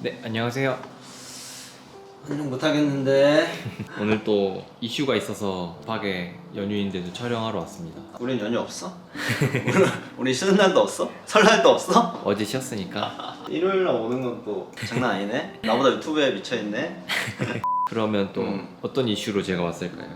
네, 안녕하세요. 한정 못하겠는데. 오늘 또 이슈가 있어서 급하게 연휴인데도 촬영하러 왔습니다. 우린 연휴 없어? 우리 쉬는 날도 없어? 설날도 없어? 어제 쉬었으니까. 일요일날 오는 건 또 장난 아니네? 나보다 유튜브에 미쳐있네? 그러면 또 어떤 이슈로 제가 왔을까요?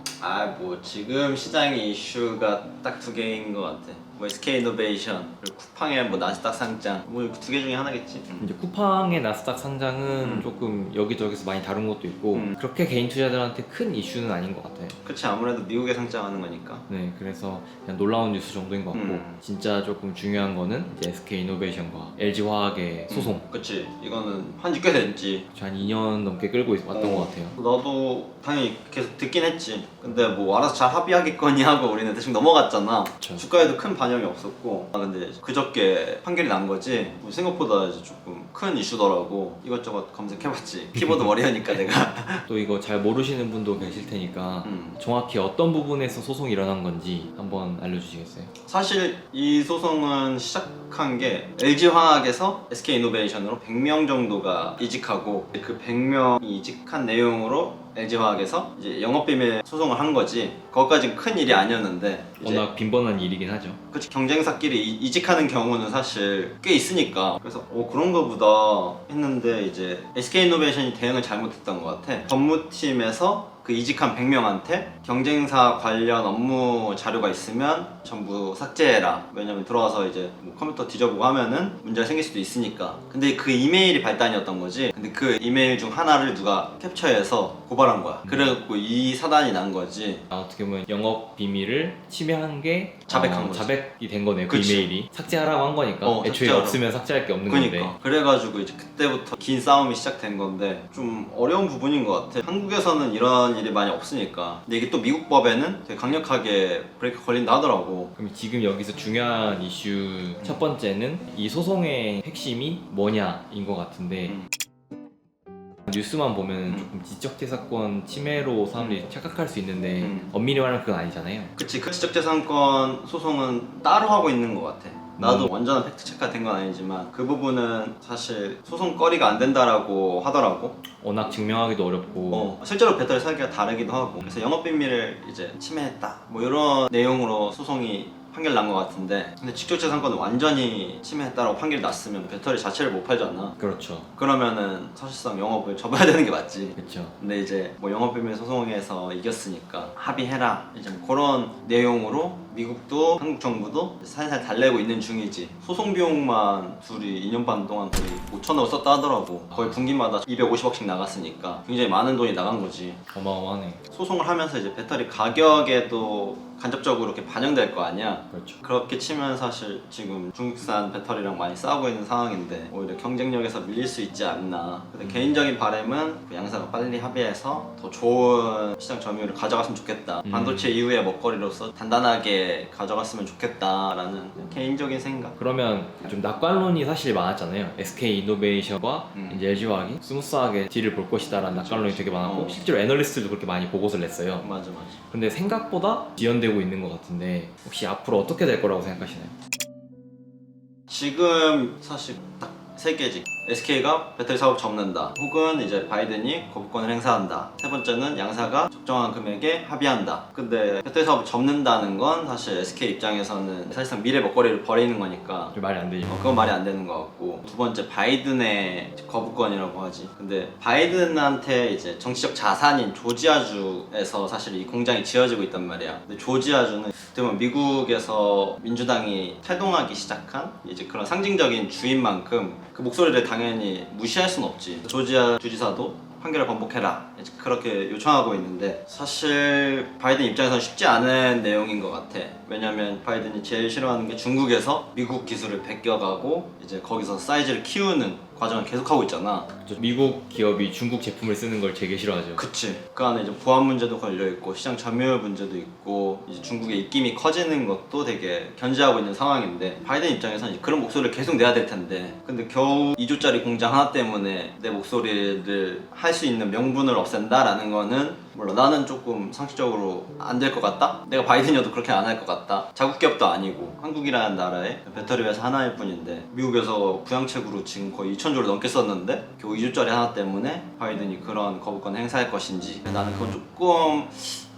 뭐 지금 시장의 이슈가 딱 두 개인 것 같아. 뭐 SK이노베이션 그리고 쿠팡의 뭐 나스닥 상장 뭐 두 개 중에 하나겠지. 이제 쿠팡의 나스닥 상장은 조금 여기저기서 많이 다룬 것도 있고 그렇게 개인 투자자들한테 큰 이슈는 아닌 것 같아요. 그치, 아무래도 미국에 상장하는 거니까. 네, 그래서 그냥 놀라운 뉴스 정도인 것 같고 진짜 조금 중요한 거는 이제 SK이노베이션과 LG화학의 소송. 그치, 이거는 한지 꽤 됐지. 한 2년 넘게 끌고 왔던 것 같아요. 나도 당연히 계속 듣긴 했지. 근데 뭐 알아서 잘 합의하겠거니 하고 우리는 대충 넘어갔잖아. 그쵸. 주가에도 큰 반영이 없었고. 근데 그저께 판결이 난 거지. 뭐 생각보다 이제 조금 큰 이슈더라고. 이것저것 검색해봤지. 키보드 머리하니까 내가. 또 이거 잘 모르시는 분도 계실 테니까 정확히 어떤 부분에서 소송이 일어난 건지 한번 알려주시겠어요? 사실 이 소송은 시작한 게 LG화학에서 SK이노베이션으로 100명 정도가 이직하고 그 100명이 이직한 내용으로 LG화학에서 이제 영업비밀 소송을 한 거지. 그것까지는 큰 일이 아니었는데 워낙 빈번한 일이긴 하죠. 그치, 경쟁사끼리 이직하는 경우는 사실 꽤 있으니까. 그래서 그런가 보다 했는데 이제 SK이노베이션이 대응을 잘못했던 것 같아. 법무팀에서 그 이직한 100명한테 경쟁사 관련 업무 자료가 있으면 전부 삭제해라. 왜냐면 들어와서 이제 뭐 컴퓨터 뒤져보고 하면은 문제가 생길 수도 있으니까. 근데 그 이메일이 발단이었던 거지. 근데 그 이메일 중 하나를 누가 캡처해서 고발한 거야. 그래갖고 이 사단이 난 거지. 어떻게 보면 영업 비밀을 침해한 게 자백한 거지. 자백이 된 거네요. 그 그치. 이메일이 삭제하라고 한 거니까 애초에 삭제하라고. 없으면 삭제할 게 없는 그러니까 건데. 그래가지고 이제 그때부터 긴 싸움이 시작된 건데 좀 어려운 부분인 것 같아. 한국에서는 이런 일이 많이 없으니까. 근데 이게 또 미국 법에는 되게 강력하게 브레이크 걸린다 하더라고. 그럼 지금 여기서 중요한 이슈 첫 번째는 이 소송의 핵심이 뭐냐인 것 같은데 뉴스만 보면 조금 지적재산권 침해로 사람들이 착각할 수 있는데 엄밀히 말하면 그건 아니잖아요. 그치, 그 지적재산권 소송은 따로 하고 있는 것 같아. 나도 완전한 팩트 체크가 된 건 아니지만 그 부분은 사실 소송거리가 안 된다라고 하더라고. 워낙 증명하기도 어렵고 실제로 배터리 설계가 다르기도 하고. 그래서 영업비밀을 이제 침해했다 뭐 이런 내용으로 소송이 판결 난 것 같은데, 근데 직접재산권은 완전히 침해했다라고 판결이 났으면 배터리 자체를 못 팔잖아. 그렇죠. 그러면은 사실상 영업을 접어야 되는 게 맞지. 그렇죠. 근데 이제 뭐 영업비밀 소송에서 이겼으니까 합의해라, 이제 뭐 그런 내용으로 미국도 한국 정부도 살살 달래고 있는 중이지. 소송 비용만 둘이 2년 반 동안 거의 5천억을 썼다 하더라고. 거의 분기마다 250억씩 나갔으니까 굉장히 많은 돈이 나간 거지. 어마어마하네. 소송을 하면서 이제 배터리 가격에도 간접적으로 이렇게 반영될 거 아니야. 그렇죠. 그렇게 치면 사실 지금 중국산 배터리랑 많이 싸우고 있는 상황인데 오히려 경쟁력에서 밀릴 수 있지 않나. 근데 개인적인 바람은 그 양사가 빨리 합의해서 더 좋은 시장 점유율을 가져갔으면 좋겠다. 반도체 이후의 먹거리로서 단단하게 가져갔으면 좋겠다라는 개인적인 생각. 그러면 좀 낙관론이 사실 많았잖아요. SK이노베이션과 이제 LG화학이 스무스하게 딜을 볼 것이다라는 낙관론이 되게 많았고 실제로 애널리스트들도 그렇게 많이 보고서를 냈어요. 맞아. 근데 생각보다 지연되고 있는 것 같은데 혹시 앞으로 어떻게 될 거라고 생각하시나요? 지금 사실 딱 세 개지. SK가 배터리 사업 접는다, 혹은 이제 바이든이 거부권을 행사한다. 세 번째는 양사가 적정한 금액에 합의한다. 근데 배터리 사업을 접는다는 건 사실 SK 입장에서는 사실상 미래 먹거리를 버리는 거니까 좀 말이 안 되죠. 그건 말이 안 되는 것 같고, 두 번째 바이든의 거부권이라고 하지. 근데 바이든한테 이제 정치적 자산인 조지아주에서 사실 이 공장이 지어지고 있단 말이야. 근데 조지아주는 어떻게 보면 미국에서 민주당이 탈동하기 시작한 이제 그런 상징적인 주인 만큼 그 목소리를 당연히 무시할 순 없지. 조지아 주지사도 판결을 번복해라, 이제 그렇게 요청하고 있는데 사실 바이든 입장에서는 쉽지 않은 내용인 것 같아. 왜냐면 바이든이 제일 싫어하는 게 중국에서 미국 기술을 베껴가고 이제 거기서 사이즈를 키우는 과정을 계속하고 있잖아. 미국 기업이 중국 제품을 쓰는 걸 되게 싫어하죠. 그치. 그 안에 이제 보안 문제도 걸려있고 시장 점유율 문제도 있고 이제 중국의 입김이 커지는 것도 되게 견제하고 있는 상황인데, 바이든 입장에서는 그런 목소리를 계속 내야 될 텐데 근데 겨우 2조짜리 공장 하나 때문에 내 목소리를 할 수 있는 명분을 센다라는 거는 물론 나는 조금 상식적으로 안 될 것 같다? 내가 바이든이어도 그렇게 안 할 것 같다? 자국 기업도 아니고 한국이라는 나라에 배터리 회사 하나일 뿐인데 미국에서 부양책으로 지금 거의 2,000조를 넘게 썼는데 겨우 2조짜리 하나 때문에 바이든이 그런 거부권 행사할 것인지 나는 그건 조금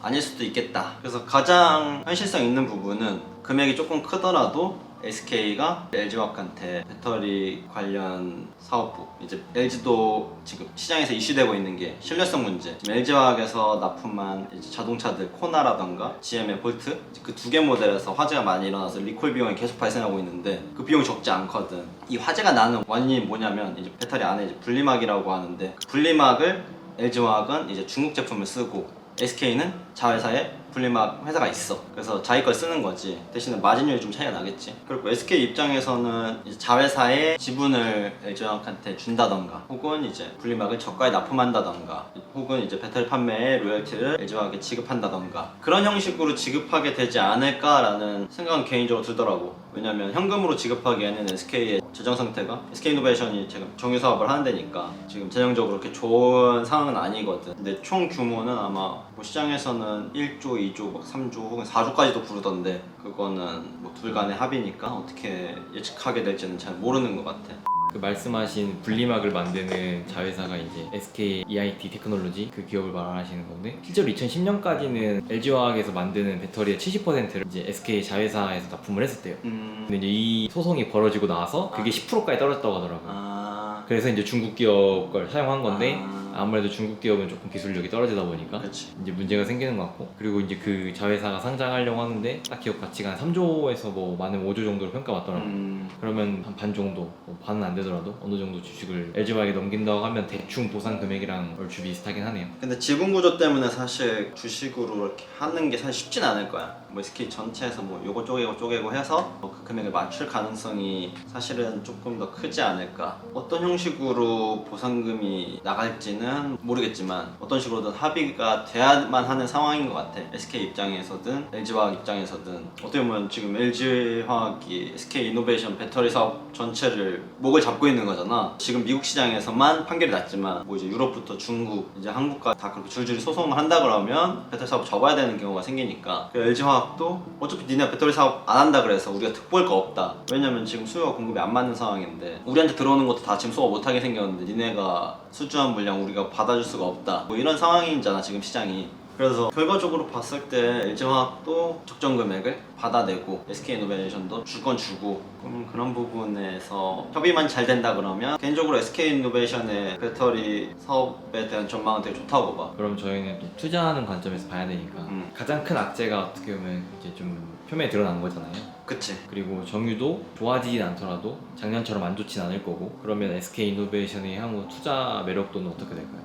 아닐 수도 있겠다. 그래서 가장 현실성 있는 부분은 금액이 조금 크더라도 SK가 LG화학한테 배터리 관련 사업부 이제 LG도 지금 시장에서 이슈되고 있는 게 신뢰성 문제. 지금 LG화학에서 납품한 이제 자동차들 코나라던가 GM의 볼트 그 두 개 모델에서 화재가 많이 일어나서 리콜 비용이 계속 발생하고 있는데 그 비용이 적지 않거든. 이 화재가 나는 원인이 뭐냐면 이제 배터리 안에 이제 분리막이라고 하는데 그 분리막을 LG화학은 이제 중국 제품을 쓰고 SK는 자회사에 분리막 회사가 있어. 그래서 자기 걸 쓰는 거지. 대신에 마진율이 좀 차이가 나겠지. 그리고 SK 입장에서는 이제 자회사의 지분을 LG화학한테 준다던가 혹은 이제 분리막을 저가에 납품한다던가 혹은 이제 배터리 판매에 로열티를 LG화학에 지급한다던가 그런 형식으로 지급하게 되지 않을까라는 생각은 개인적으로 들더라고. 왜냐면 현금으로 지급하기에는 SK의 재정 상태가 SK이노베이션이 지금 정유 사업을 하는 데니까 지금 재정적으로 그렇게 좋은 상황은 아니거든. 근데 총 규모는 아마 뭐 시장에서는 1조, 2조, 막 3조 혹은 4조까지도 부르던데 그거는 뭐 둘 간의 합의니까 어떻게 예측하게 될지는 잘 모르는 것 같아. 그 말씀하신 분리막을 만드는 자회사가 이제 SK EIT 테크놀로지 그 기업을 말하시는 건데 실제로 2010년까지는 LG화학에서 만드는 배터리의 70%를 이제 SK 자회사에서 납품을 했었대요. 근데 이제 이 소송이 벌어지고 나서 그게 10%까지 떨어졌다고 하더라고요. 그래서 이제 중국 기업 걸 사용한 건데 아무래도 중국 기업은 조금 기술력이 떨어지다 보니까 그치. 이제 문제가 생기는 것 같고 그리고 이제 그 자회사가 상장하려고 하는데 딱 기업 가치가 한 3조에서 뭐 많으면 5조 정도로 평가받더라고요. 그러면 한 반 정도, 뭐 반은 안 되더라도 어느 정도 주식을 LG화학에 넘긴다고 하면 대충 보상 금액이랑 얼추 비슷하긴 하네요. 근데 지분 구조 때문에 사실 주식으로 이렇게 하는 게 사실 쉽진 않을 거야. 뭐 SK 전체에서 뭐 요거 쪼개고 해서 뭐 그 금액을 맞출 가능성이 사실은 조금 더 크지 않을까. 어떤 형식으로 보상금이 나갈지는 모르겠지만 어떤 식으로든 합의가 돼야만 하는 상황인 것 같아. SK 입장에서든 LG화학 입장에서든 어떻게 보면 지금 LG화학이 SK이노베이션 배터리 사업 전체를 목을 잡고 있는 거잖아. 지금 미국 시장에서만 판결이 났지만 뭐 이제 유럽부터 중국, 이제 한국까지 다 그렇게 줄줄이 소송을 한다 그러면 배터리 사업 접어야 되는 경우가 생기니까 LG화학도 어차피 니네 배터리 사업 안 한다 그래서 우리가 득볼 거 없다. 왜냐면 지금 수요와 공급이 안 맞는 상황인데 우리한테 들어오는 것도 다 지금 소화 못하게 생겼는데 니네가 수주한 물량 우리가 받아줄 수가 없다. 뭐 이런 상황이잖아 지금 시장이. 그래서 결과적으로 봤을 때 LG화학도 적정 금액을 받아내고 SK이노베이션도 줄 건 주고 그런 부분에서 협의만 잘 된다 그러면 개인적으로 SK이노베이션의 배터리 사업에 대한 전망은 되게 좋다고 봐. 그럼 저희는 또 투자하는 관점에서 봐야 되니까 가장 큰 악재가 어떻게 보면 이제 좀 표면에 드러난 거잖아요. 그치. 그리고 정유도 좋아지진 않더라도 작년처럼 안 좋진 않을 거고 그러면 SK이노베이션의 향후 투자 매력도는 어떻게 될까요?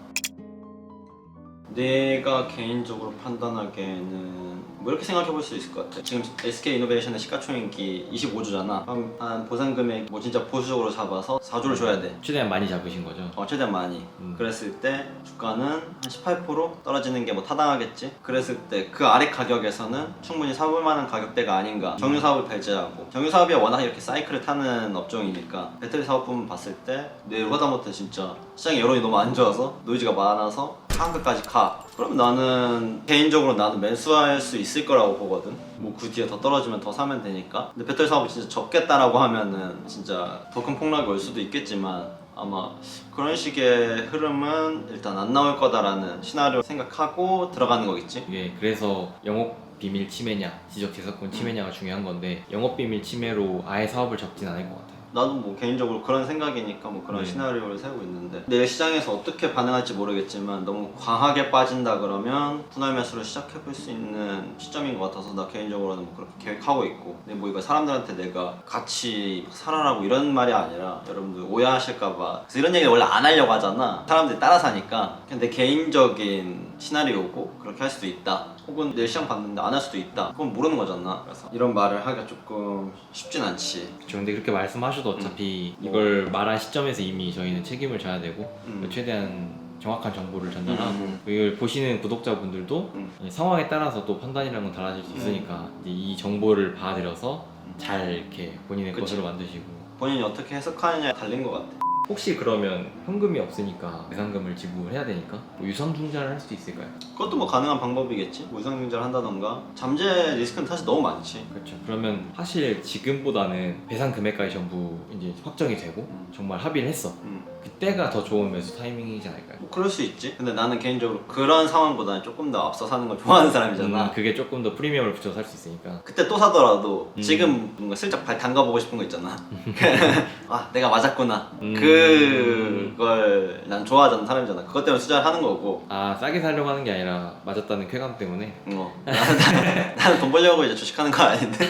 내가 개인적으로 판단하기에는 뭐 이렇게 생각해 볼 수 있을 것 같아. 지금 SK이노베이션의 시가총액이 25조잖아. 그럼 한 보상 금액 뭐 진짜 보수적으로 잡아서 4조를 줘야 돼. 최대한 많이 잡으신 거죠? 최대한 많이. 그랬을 때 주가는 한 18% 떨어지는 게 뭐 타당하겠지. 그랬을 때 그 아래 가격에서는 충분히 사볼 만한 가격대가 아닌가. 정유 사업을 배제하고 정유 사업이 워낙 이렇게 사이클을 타는 업종이니까 배터리 사업부문 봤을 때 내일 하다못해 진짜 시장의 여론이 너무 안 좋아서 노이즈가 많아서 상한가까지 가. 그럼 나는 개인적으로 나는 매수할 수 있을 거라고 보거든. 뭐 그 뒤에 더 떨어지면 더 사면 되니까. 근데 배터리 사업을 진짜 접겠다라고 하면은 진짜 더 큰 폭락이 올 수도 있겠지만 아마 그런 식의 흐름은 일단 안 나올 거다라는 시나리오 생각하고 들어가는 거겠지. 이게 그래서 영업 비밀 침해냐, 지적재산권 침해냐가 중요한 건데 영업 비밀 침해로 아예 사업을 접진 않을 것 같아요. 나도 뭐 개인적으로 그런 생각이니까 뭐 그런 시나리오를 세우고 있는데 내일 시장에서 어떻게 반응할지 모르겠지만 너무 과하게 빠진다 그러면 분할 매수를 시작해볼 수 있는 시점인 것 같아서 나 개인적으로는 뭐 그렇게 계획하고 있고. 근데 뭐 이거 사람들한테 내가 같이 살아라고 이런 말이 아니라 여러분들 오해하실까봐 그래서 이런 얘기 원래 안 하려고 하잖아. 사람들이 따라 사니까. 근데 개인적인 시나리오고 그렇게 할 수도 있다. 혹은 내일 시장 봤는데 안 할 수도 있다. 그건 모르는 거잖아. 그래서 이런 말을 하기가 조금 쉽진 않지. 그렇죠. 근데 그렇게 말씀하셔도 어차피 이걸 말한 시점에서 이미 저희는 책임을 져야 되고 최대한 정확한 정보를 전달하고 이걸 보시는 구독자분들도 상황에 따라서 또 판단이라는 건 달라질 수 있으니까 이제 이 정보를 봐드려서 잘 이렇게 본인의 그치. 것으로 만드시고 본인이 어떻게 해석하느냐에 달린 것 같아. 혹시 그러면 현금이 없으니까 배상금을 지불해야 되니까 뭐 유상증자를 할 수도 있을까요? 그것도 뭐 가능한 방법이겠지. 무상증자를 한다던가. 잠재 리스크는 사실 너무 많지. 그렇죠. 그러면 사실 지금보다는 배상 금액까지 전부 이제 확정이 되고 정말 합의를 했어. 그때가 더 좋은 매수 타이밍이지 않을까요? 뭐 그럴 수 있지. 근데 나는 개인적으로 그런 상황보다는 조금 더 앞서 사는 걸 좋아하는 사람이잖아. 그게 조금 더 프리미엄을 붙여서 살 수 있으니까. 그때 또 사더라도 지금 뭔가 슬쩍 발 담가보고 싶은 거 있잖아. 아 내가 맞았구나. 그걸 난 좋아하는 사람이잖아. 그것 때문에 투자를 하는 거고. 아 싸게 살려고 하는 게 아니라 맞았다는 쾌감 때문에. 나는 돈 벌려고 이제 주식하는 거 아닌데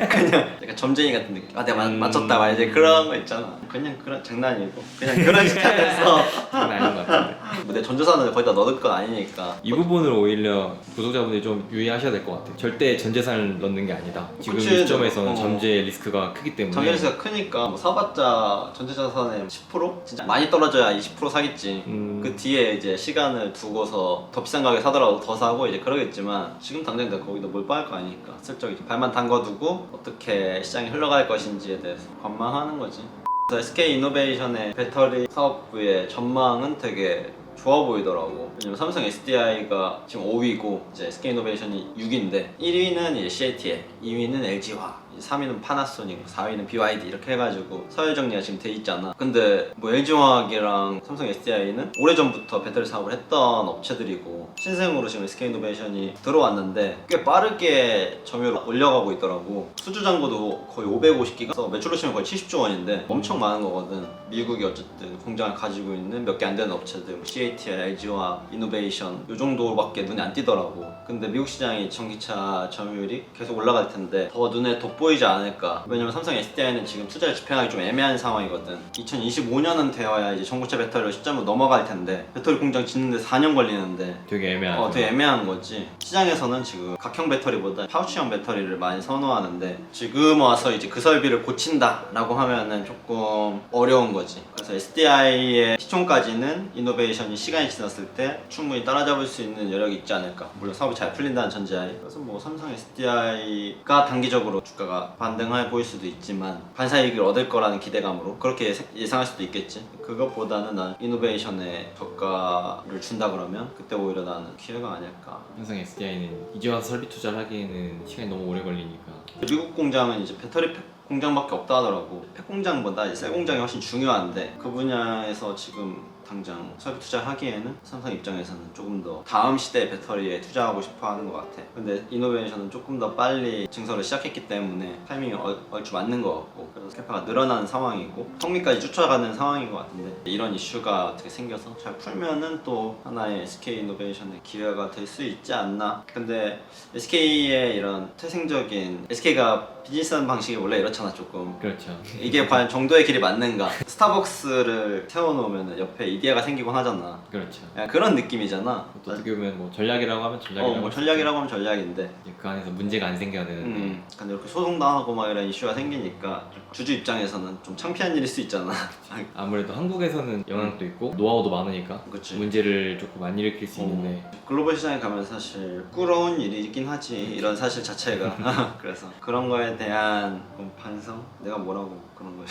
그냥 약간 점쟁이 같은 느낌. 아 내가 맞췄다 막 이제 그런 거 있잖아. 그냥 그런 장난이고 그냥 그런 시장에서 장난 아닌 것 같은데. 뭐 내 전재산을 거의 다 넣을 건 아니니까. 이 부분을 오히려 구독자분들이 좀 유의하셔야 될 것 같아요. 절대 전 재산을 넣는 게 아니다. 지금 그치, 시점에서는 어. 잠재 리스크가 크기 때문에. 정해리스가 크니까 뭐 사봤자 전재자산의 10%? 진짜 많이 떨어져야 20% 사겠지. 그 뒤에 이제 시간을 두고서 더 비싼 가격에 사더라도 더 사고 이제 그러겠지만 지금 당장 내가 거기다 뭘 빠질 거 아니니까 슬쩍 이제 발만 담궈두고 어떻게 시장이 흘러갈 것인지에 대해서 관망하는 거지. 그래서 SK 이노베이션의 배터리 사업부의 전망은 되게 좋아 보이더라고. 왜냐면 삼성 SDI가 지금 5위고 이제 SK이노베이션이 6위인데 1위는 이제 CATL, 2위는 LG화학, 3위는 파나소닉, 4위는 BYD 이렇게 해가지고 서열 정리가 지금 돼 있잖아. 근데 뭐 LG화학이랑 삼성 SDI는 오래전부터 배터리 사업을 했던 업체들이고 신생으로 지금 SK이노베이션이 들어왔는데 꽤 빠르게 점유율을 올려가고 있더라고. 수주잔고도 거의 550기가, 매출로 치면 거의 70조 원인데 엄청 많은 거거든. 미국이 어쨌든 공장을 가지고 있는 몇 개 안 되는 업체들, 뭐 CATL, LG화학, 이노베이션 요 정도밖에 눈에 안 띄더라고. 근데 미국 시장이 전기차 점유율이 계속 올라갈 텐데 더 눈에 돋보이지 않을까. 왜냐면 삼성 SDI는 지금 투자를 집행하기 좀 애매한 상황이거든. 2025년은 되어야 이제 전고체 배터리로 시점으로 넘어갈 텐데 배터리 공장 짓는데 4년 걸리는데 되게 애매하죠. 되게 애매한 거지. 시장에서는 지금 각형 배터리보다 파우치형 배터리를 많이 선호하는데 지금 와서 이제 그 설비를 고친다라고 하면은 조금 어려운 거지. 그래서 SDI의 시총까지는 이노베이션이 시간이 지났을 때 충분히 따라잡을 수 있는 여력이 있지 않을까. 물론 사업이 잘 풀린다는 전제하에. 그래서 뭐 삼성 SDI가 단기적으로 주가가 반등해 보일 수도 있지만 반사이익을 얻을 거라는 기대감으로 그렇게 예상할 수도 있겠지. 그것보다는 난 이노베이션에 저가를 준다 그러면 그때 오히려 나는 기회가 아닐까. 삼성 SDI는 이제 와서 설비 투자를 하기에는 시간이 너무 오래 걸리니까. 미국 공장은 이제 배터리 팩 공장밖에 없다 하더라고. 팩 공장보다 이제 셀 공장이 훨씬 중요한데 그 분야에서 지금 당장 설비 투자하기에는 삼성 입장에서는 조금 더 다음 시대의 배터리에 투자하고 싶어 하는 것 같아. 근데 이노베이션은 조금 더 빨리 증설을 시작했기 때문에 타이밍이 얼추 맞는 것 같고, 그래서 캐파가 늘어나는 상황이고 성리까지 쫓아가는 상황인 것 같은데 이런 이슈가 어떻게 생겨서 잘 풀면은 또 하나의 SK 이노베이션의 기회가 될 수 있지 않나. 근데 SK의 이런 태생적인, SK가 비즈니스 방식이 원래 이렇잖아 조금. 그렇죠. 이게 과연 정도의 길이 맞는가. 스타벅스를 세워놓으면 옆에 이디야가 생기곤 하잖아. 그렇죠. 약간 그런 느낌이잖아. 또 어떻게 보면 뭐 전략이라고 하면 전략이라고. 뭐 전략이라고 하면 전략인데. 이제 그 안에서 문제가 안 생겨야 되는데. 근데 이렇게 소송당하고 막 이런 이슈가 생기니까 주주 입장에서는 좀 창피한 일일 수 있잖아. 아무래도 한국에서는 영향도 있고 노하우도 많으니까 그치. 문제를 조금 안 일으킬 수 있는데. 글로벌 시장에 가면 사실 부끄러운 일이긴 하지, 이런 사실 자체가. 그래서 그런 거에 대한 반성? 내가 뭐라고 그런 거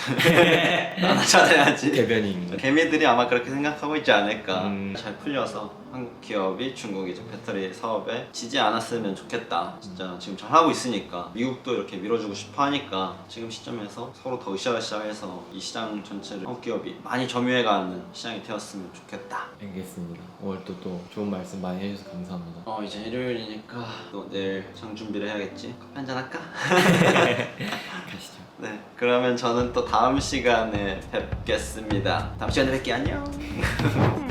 나나 잘해야지. 대변인. 개미들이 아마 그렇게 생각하고 있지 않을까. 잘 풀려서 한국 기업이 중국 이제 배터리 사업에 지지 않았으면 좋겠다. 진짜 지금 잘 하고 있으니까 미국도 이렇게 밀어주고 싶어 하니까 지금 시점에서 서로 더 으쌰으쌰해서 이 시장 전체를 한국 기업이 많이 점유해가는 시장이 되었으면 좋겠다. 알겠습니다. 오늘 또 좋은 말씀 많이 해주셔서 감사합니다. 이제 일요일이니까 또 내일 장 준비를 해야겠지. 커피 한잔 할까? 가시죠. 네, 그러면 저는 또 다음 시간에 뵙겠습니다. 다음 시간에 뵐게요. 안녕.